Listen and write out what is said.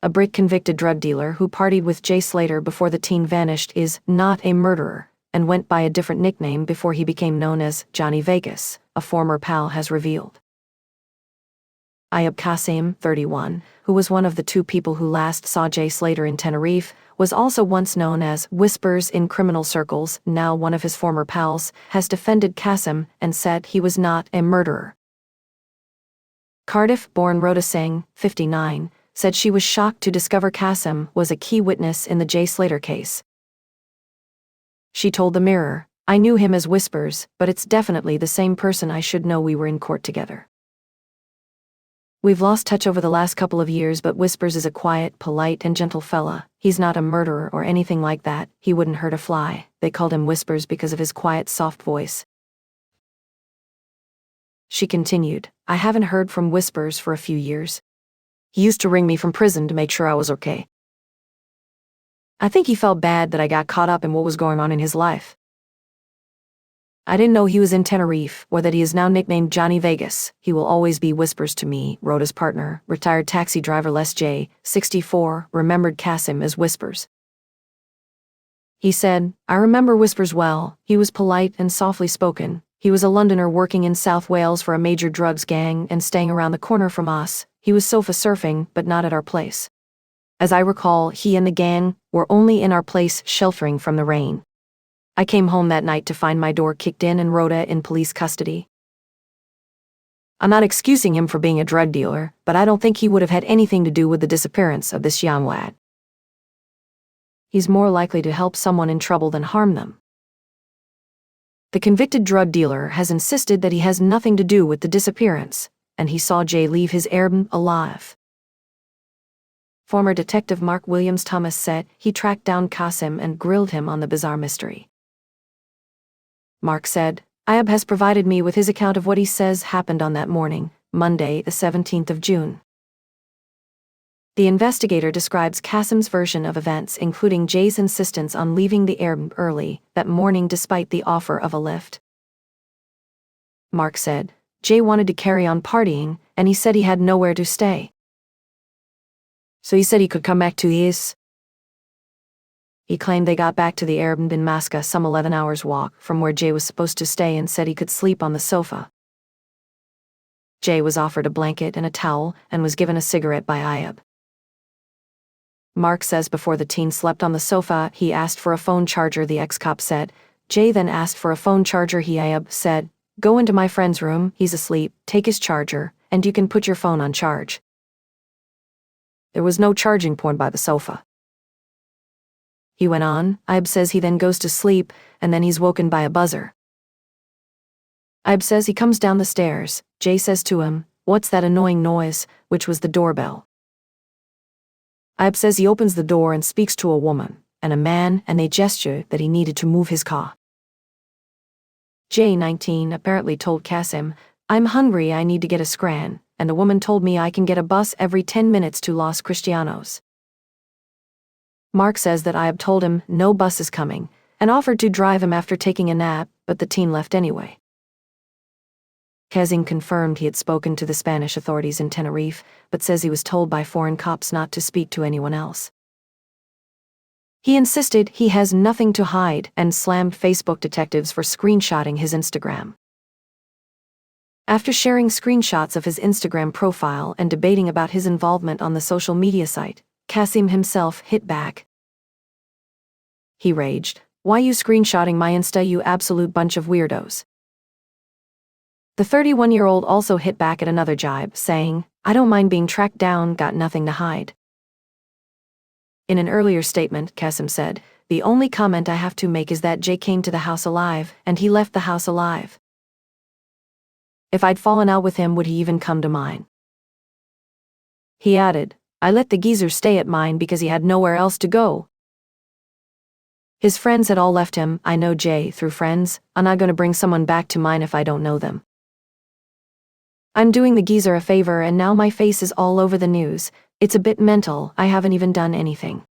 A Brit-convicted drug dealer who partied with Jay Slater before the teen vanished is not a murderer and went by a different nickname before he became known as Johnny Vegas, a former pal has revealed. Ayub Qasim, 31, who was one of the two people who last saw Jay Slater in Tenerife, was also once known as Whispers in criminal circles. Now one of his former pals has defended Qasim and said he was not a murderer. Cardiff-born Rhoda Singh, 59, said she was shocked to discover Qasim was a key witness in the Jay Slater case. She told the Mirror, "I knew him as Whispers, but it's definitely the same person. I should know. We were in court together. We've lost touch over the last couple of years, but Whispers is a quiet, polite, and gentle fella. He's not a murderer or anything like that. He wouldn't hurt a fly. They called him Whispers because of his quiet, soft voice." She continued, "I haven't heard from Whispers for a few years. He used to ring me from prison to make sure I was okay. I think he felt bad that I got caught up in what was going on in his life. I didn't know he was in Tenerife, or that he is now nicknamed Johnny Vegas. He will always be Whispers to me." Rhoda's partner, retired taxi driver Les J, 64, remembered Qasim as Whispers. He said, "I remember Whispers well. He was polite and softly spoken. He was a Londoner working in South Wales for a major drugs gang and staying around the corner from us. He was sofa surfing, but not at our place. As I recall, he and the gang were only in our place sheltering from the rain. I came home that night to find my door kicked in and Rhoda in police custody. I'm not excusing him for being a drug dealer, but I don't think he would have had anything to do with the disappearance of this young lad. He's more likely to help someone in trouble than harm them." The convicted drug dealer has insisted that he has nothing to do with the disappearance, and he saw Jay leave his Erin alive. Former Detective Mark Williams Thomas said he tracked down Qasim and grilled him on the bizarre mystery. Mark said, "Ayub has provided me with his account of what he says happened on that morning, Monday, the 17th of June. The investigator describes Qasim's version of events, including Jay's insistence on leaving the Erin early that morning despite the offer of a lift. Mark said, "Jay wanted to carry on partying, and he said he had nowhere to stay. So he said he could come back to his." He claimed they got back to the Erin in Masca some 11 hours walk from where Jay was supposed to stay and said he could sleep on the sofa. Jay was offered a blanket and a towel and was given a cigarette by Ayub. Mark says before the teen slept on the sofa, he asked for a phone charger, the ex-cop said. Jay then asked for a phone charger. Ayub said, "Go into my friend's room, he's asleep, take his charger, and you can put your phone on charge." There was no charging point by the sofa. He went on, Ayub says he then goes to sleep, and then he's woken by a buzzer. Ayub says he comes down the stairs. Jay says to him, "What's that annoying noise?" which was the doorbell. Ayub says he opens the door and speaks to a woman and a man, and they gesture that he needed to move his car. Jay, 19, apparently told Qasim, "I'm hungry, I need to get a scran," and the woman told me I can get a bus every 10 minutes to Los Cristianos. Mark says that Ayub told him no bus is coming and offered to drive him after taking a nap, but the teen left anyway. Qasim confirmed he had spoken to the Spanish authorities in Tenerife, but says he was told by foreign cops not to speak to anyone else. He insisted he has nothing to hide and slammed Facebook detectives for screenshotting his Instagram. After sharing screenshots of his Instagram profile and debating about his involvement on the social media site, Qasim himself hit back. He raged, "Why you screenshotting my Insta, you absolute bunch of weirdos?" The 31-year-old also hit back at another jibe, saying, "I don't mind being tracked down, got nothing to hide." In an earlier statement, Qasim said, "The only comment I have to make is that Jay came to the house alive, and he left the house alive. If I'd fallen out with him, would he even come to mine?" He added, "I let the geezer stay at mine because he had nowhere else to go. His friends had all left him. I know Jay through friends. I'm not going to bring someone back to mine if I don't know them. I'm doing the geezer a favor, and now my face is all over the news. It's a bit mental. I haven't even done anything."